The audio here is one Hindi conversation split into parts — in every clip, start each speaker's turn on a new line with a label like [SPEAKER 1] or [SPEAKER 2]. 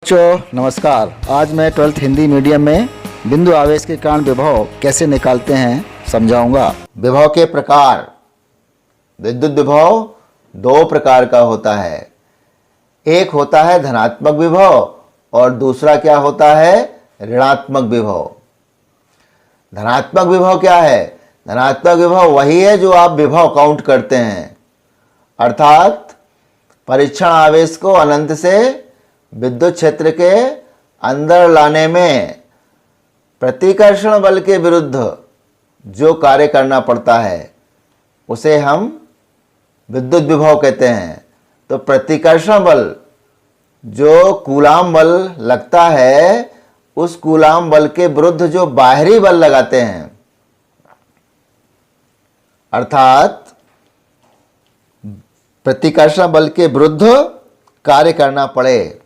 [SPEAKER 1] बच्चों नमस्कार। आज मैं 12th हिंदी मीडियम में बिंदु आवेश के कारण विभव कैसे निकालते हैं समझाऊंगा।
[SPEAKER 2] विभव के प्रकार। विद्युत विभव दो प्रकार का होता है। एक होता है धनात्मक विभव और दूसरा क्या होता है, ऋणात्मक विभव। धनात्मक विभव क्या है? धनात्मक विभव वही है जो आप विभव काउंट करते हैं, अर्थात परीक्षण आवेश को अनंत से विद्युत क्षेत्र के अंदर लाने में प्रतिकर्षण बल के विरुद्ध जो कार्य करना पड़ता है उसे हम विद्युत विभव कहते हैं। तो प्रतिकर्षण बल जो कूलाम बल लगता है, उस कूलाम बल के विरुद्ध जो बाहरी बल लगाते हैं, अर्थात प्रतिकर्षण बल के विरुद्ध कार्य करना पड़े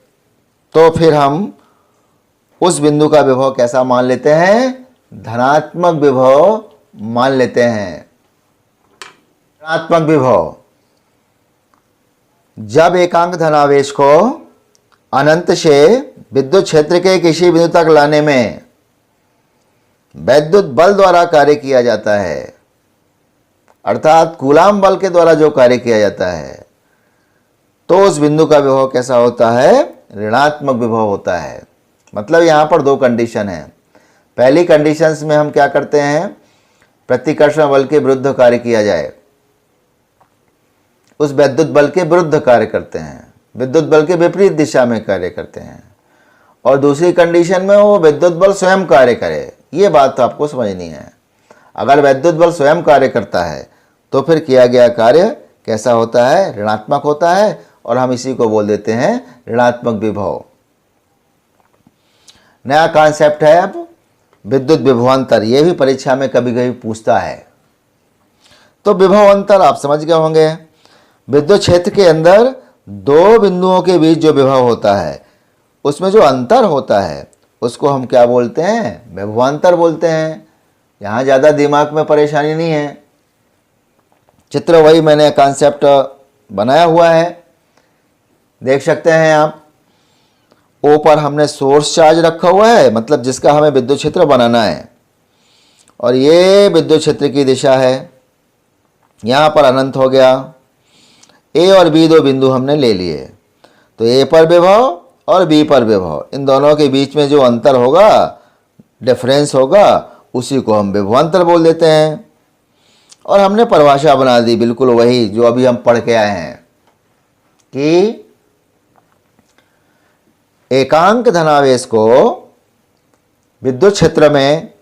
[SPEAKER 2] तो फिर हम उस बिंदु का विभव कैसा मान लेते हैं? धनात्मक विभव मान लेते हैं। धनात्मक विभव जब एकांक धनावेश को अनंत से विद्युत क्षेत्र के किसी बिंदु तक लाने में वैद्युत बल द्वारा कार्य किया जाता है, अर्थात कूलाम बल के द्वारा जो कार्य किया जाता है, तो उस बिंदु का विभव कैसा होता है? ऋणात्मक विभव होता है। मतलब यहाँ पर दो कंडीशन है। पहली कंडीशंस में हम क्या करते हैं, प्रतिकर्षण बल के विरुद्ध कार्य किया जाए, उस विद्युत बल के विरुद्ध कार्य करते हैं, विद्युत बल के विपरीत दिशा में कार्य करते हैं। और दूसरी कंडीशन में वो विद्युत बल स्वयं कार्य करे। ये बात तो आपको समझनी है। अगर विद्युत बल स्वयं कार्य करता है तो फिर किया गया कार्य कैसा होता है? ऋणात्मक होता है, और हम इसी को बोल देते हैं ऋणात्मक विभव। नया कॉन्सेप्ट है अब विद्युत विभवांतर। ये भी परीक्षा में कभी कभी पूछता है। तो विभवांतर आप समझ गए होंगे। विद्युत क्षेत्र के अंदर दो बिंदुओं के बीच जो विभव होता है, उसमें जो अंतर होता है उसको हम क्या बोलते हैं? विभवांतर बोलते हैं। यहाँ ज़्यादा दिमाग में परेशानी नहीं है। चित्र वही मैंने कॉन्सेप्ट बनाया हुआ है, देख सकते हैं आप। ओ पर हमने सोर्स चार्ज रखा हुआ है, मतलब जिसका हमें विद्युत क्षेत्र बनाना है, और ये विद्युत क्षेत्र की दिशा है। यहाँ पर अनंत हो गया। ए और बी दो बिंदु हमने ले लिए। तो ए पर विभव और बी पर विभव, इन दोनों के बीच में जो अंतर होगा, डिफरेंस होगा, उसी को हम विभवांतर बोल देते हैं। और हमने परिभाषा बना दी बिल्कुल वही जो अभी हम पढ़ के आए हैं कि एकांक धनावेश को विद्युत क्षेत्र में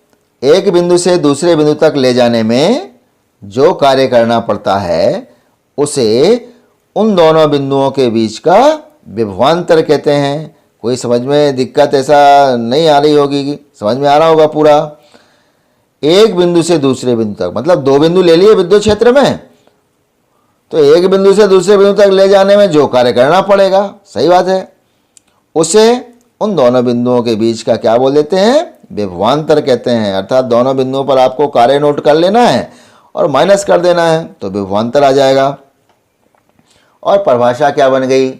[SPEAKER 2] एक बिंदु से दूसरे बिंदु तक ले जाने में जो कार्य करना पड़ता है उसे उन दोनों बिंदुओं के बीच का विभवांतर कहते हैं। कोई समझ में दिक्कत ऐसा नहीं आ रही होगी, समझ में आ रहा होगा पूरा। एक बिंदु से दूसरे बिंदु तक, मतलब दो बिंदु ले लिए विद्युत क्षेत्र में, तो एक बिंदु से दूसरे बिंदु तक ले जाने में जो कार्य करना पड़ेगा, सही बात है, उसे उन दोनों बिंदुओं के बीच का क्या बोल देते हैं? विभवांतर कहते हैं। अर्थात दोनों बिंदुओं पर आपको कार्य नोट कर लेना है और माइनस कर देना है तो विभवांतर आ जाएगा। और परिभाषा क्या बन गई?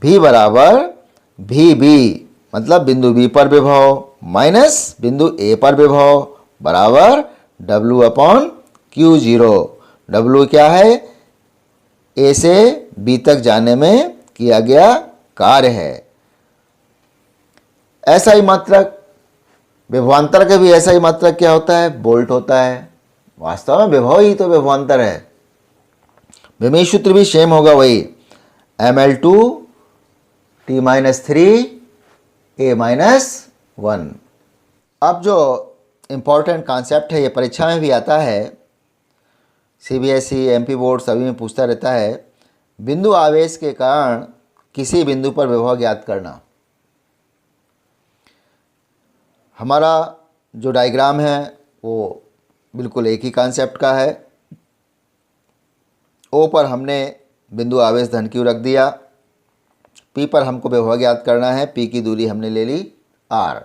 [SPEAKER 2] V बराबर वी बी, मतलब बिंदु बी पर विभव माइनस बिंदु ए पर विभव बराबर W/Q0। W क्या है? ए से बी तक जाने में किया गया कार्य है। ऐसा ही मात्रक विभवांतर का भी ऐसा ही मात्रक क्या होता है? वोल्ट होता है। वास्तव में विभव ही तो विभवांतर है। विमीय सूत्र भी सेम होगा वही, ml2 t-3 a-1। अब जो इम्पोर्टेंट कॉन्सेप्ट है, ये परीक्षा में भी आता है, CBSE MP बोर्ड सभी में पूछता रहता है। बिंदु आवेश के कारण किसी बिंदु पर विभव ज्ञात करना। हमारा जो डायग्राम है वो बिल्कुल एक ही कॉन्सेप्ट का है। ओ पर हमने बिंदु आवेश धन Q रख दिया। P पर हमको विभव ज्ञात करना है। P की दूरी हमने ले ली R।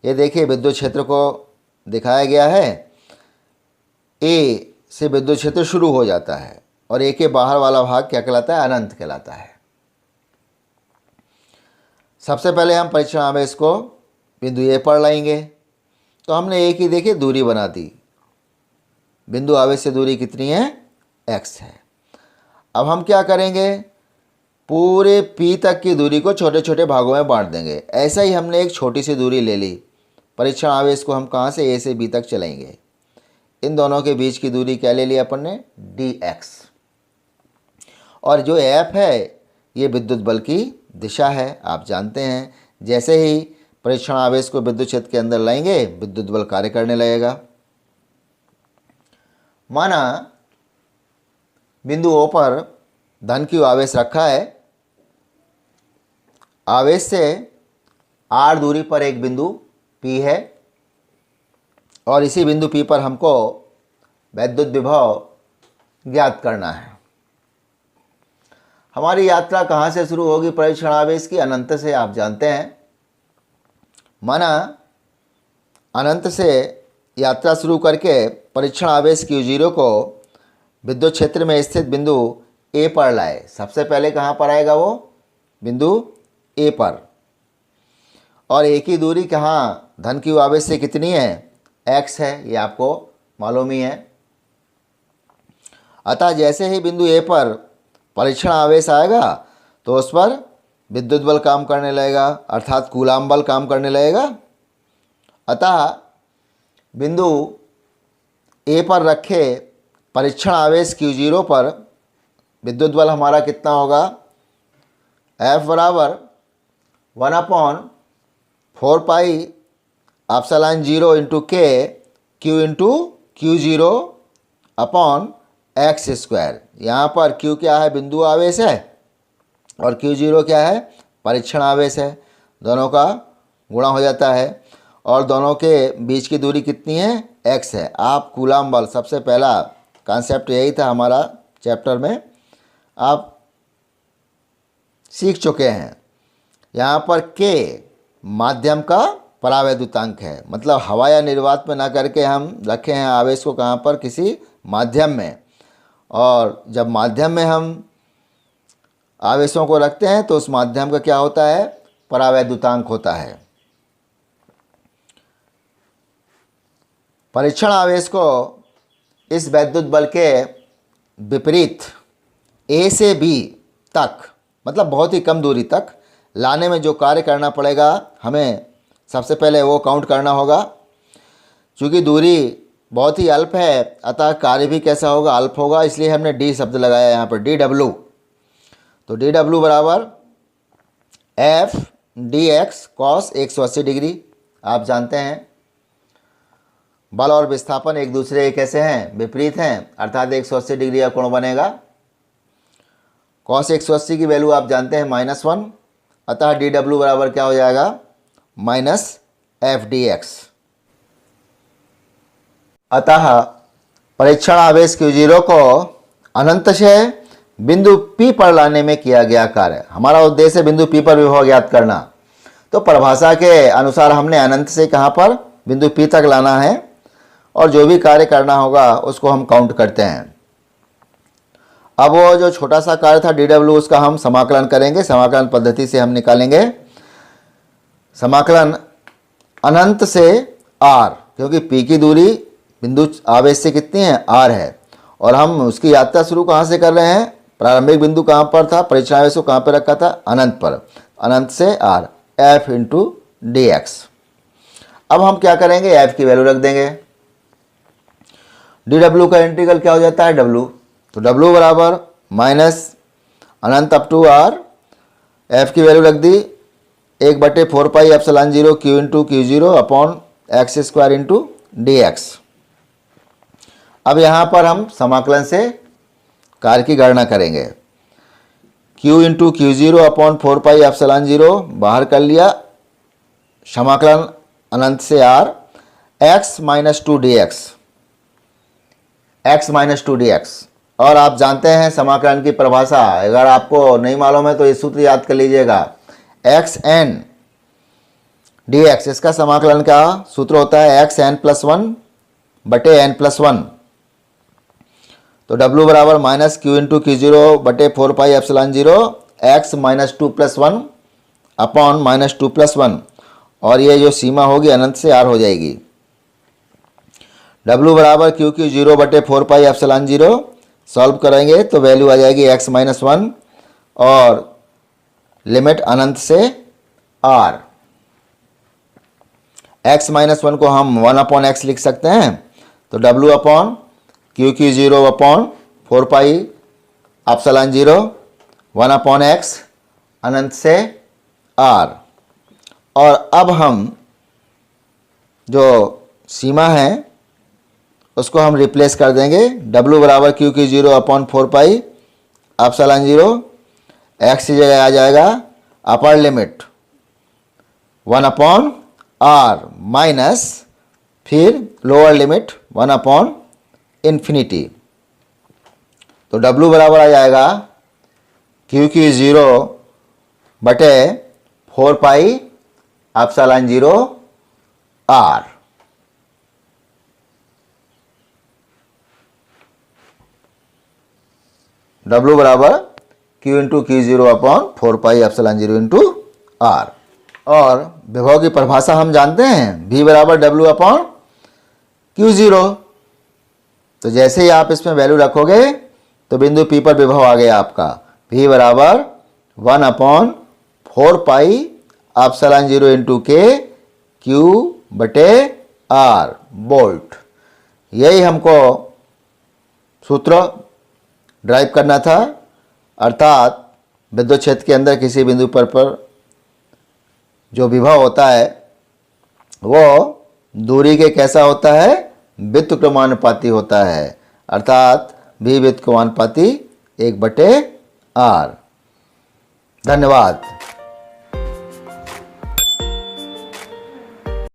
[SPEAKER 2] ये देखिए विद्युत क्षेत्र को दिखाया गया है। A से विद्युत क्षेत्र शुरू हो जाता है और ए के बाहर वाला भाग क्या कहलाता है? अनंत कहलाता है। सबसे पहले हम परीक्षण आवेश को बिंदु ए पर लाएंगे। तो हमने ए की देखिए दूरी बना दी, बिंदु आवेश से दूरी कितनी है, x है। अब हम क्या करेंगे, पूरे P तक की दूरी को छोटे छोटे भागों में बांट देंगे। ऐसा ही हमने एक छोटी सी दूरी ले ली, परीक्षण आवेश को हम कहाँ से, A से B तक चलाएंगे। इन दोनों के बीच की दूरी क्या ले ली अपन ने, dx। और जो F है ये विद्युत बल की दिशा है। आप जानते हैं जैसे ही परीक्षण आवेश को विद्युत क्षेत्र के अंदर लाएंगे विद्युत बल कार्य करने लगेगा। माना बिंदु O पर धन Q आवेश रखा है, आवेश से r दूरी पर एक बिंदु P है और इसी बिंदु P पर हमको वैद्युत विभव ज्ञात करना है। हमारी यात्रा कहाँ से शुरू होगी परीक्षण आवेश की, अनंत से। आप जानते हैं माना अनंत से यात्रा शुरू करके परीक्षण आवेश Q0 को विद्युत क्षेत्र में स्थित बिंदु A पर लाए। सबसे पहले कहाँ पर आएगा वो, बिंदु A पर। और A की दूरी कहाँ, धन Q आवेश से कितनी है, x है, ये आपको मालूम ही है। अतः जैसे ही बिंदु A पर परीक्षण आवेश आएगा तो उस पर विद्युत बल काम करने लगेगा, अर्थात कूलाम बल काम करने लगेगा। अतः बिंदु A पर रखे परीक्षण आवेश Q0 पर विद्युत बल हमारा कितना होगा, F बराबर 1/4πε0 into K Q into Q0 upon x square. यहाँ पर Q क्या है, बिंदु आवेश है, और Q0 क्या है, परीक्षण आवेश है। दोनों का गुणा हो जाता है और दोनों के बीच की दूरी कितनी है, x है। आप कूलाम बल, सबसे पहला कॉन्सेप्ट यही था हमारा चैप्टर में, आप सीख चुके हैं। यहाँ पर K माध्यम का परावैद्युतांक है, मतलब हवा या निर्वात में ना करके हम रखे हैं आवेश को कहाँ पर, किसी माध्यम में। और जब माध्यम में हम आवेशों को रखते हैं तो उस माध्यम का क्या होता है, परावैद्युतांक होता है। परीक्षण आवेश को इस वैद्युत बल के विपरीत A से B तक, मतलब बहुत ही कम दूरी तक लाने में जो कार्य करना पड़ेगा हमें, सबसे पहले वो काउंट करना होगा। चूँकि दूरी बहुत ही अल्प है अतः कार्य भी कैसा होगा, अल्प होगा, इसलिए हमने D शब्द लगाया यहाँ पर, dW। तो dW बराबर F dx cos 180 डिग्री। आप जानते हैं बल और विस्थापन एक दूसरे के कैसे हैं, विपरीत हैं, अर्थात 180 डिग्री का कोण बनेगा। cos 180 की वैल्यू आप जानते हैं -1, अतः dW बराबर क्या हो जाएगा, -F dx। अतः परीक्षण आवेश Q0 को अनंत से बिंदु P पर लाने में किया गया कार्य, हमारा उद्देश्य है बिंदु P पर विभव ज्ञात करना। तो परिभाषा के अनुसार हमने अनंत से कहाँ पर, बिंदु P तक लाना है, और जो भी कार्य करना होगा उसको हम काउंट करते हैं। अब वो जो छोटा सा कार्य था dW, उसका हम समाकलन करेंगे। समाकलन पद्धति से हम निकालेंगे समाकलन अनंत से r, क्योंकि P की दूरी बिंदु आवेश से कितनी है, r है, और हम उसकी यात्रा शुरू कहाँ से कर रहे हैं, प्रारंभिक बिंदु कहाँ पर था, परीक्षण आवेश को कहाँ पर रखा था, अनंत पर। अनंत से r, F इंटू dx। अब हम क्या करेंगे, F की वैल्यू रख देंगे। dW का इंटीग्रल क्या हो जाता है, W। तो W बराबर माइनस अनंत अप टू r, F की वैल्यू रख दी 1/4πε0 Q into Q0 upon x square into dx। अब यहाँ पर हम समाकलन से कार्य की गणना करेंगे। Q इंटू Q0 अपॉन 4πε0 बाहर कर लिया, समाकलन अनंत से r, x माइनस 2 dx। और आप जानते हैं समाकलन की परिभाषा, अगर आपको नहीं मालूम है तो ये सूत्र याद कर लीजिएगा, xn dx, इसका समाकलन का सूत्र होता है xn+1/n+1। तो W बराबर minus Q into Q0/4πε0 x minus 2+1 upon -2 + 1, और ये जो सीमा होगी अनंत से r हो जाएगी। W बराबर Q0/4πε0 सॉल्व करेंगे तो वैल्यू आ जाएगी x-1 और लिमिट अनंत से r। x-1 को हम 1/x लिख सकते हैं, तो W/Q0/4πε0 1/x अनंत से r। और अब हम जो सीमा है उसको हम रिप्लेस कर देंगे। W बराबर Q0/4πε0, x की जगह आ जाएगा अपर लिमिट 1/r माइनस फिर लोअर लिमिट 1/∞। तो W बराबर आ जाएगा Q0/4πε0r। W बराबर Q/Q0/4πε0r। और विभव की परिभाषा हम जानते हैं, V बराबर W/Q0। तो जैसे ही आप इसमें वैल्यू रखोगे तो बिंदु P पर विभव आ गया आपका। V बराबर 1/4πε0 K Q/r वोल्ट। यही हमको सूत्र ड्राइव करना था, अर्थात विद्युत क्षेत्र के अंदर किसी बिंदु पर जो विभव होता है वो दूरी के कैसा होता है, व्युत्क्रमानुपाती होता है, अर्थात V व्युत्क्रमानुपाती 1/r। धन्यवाद।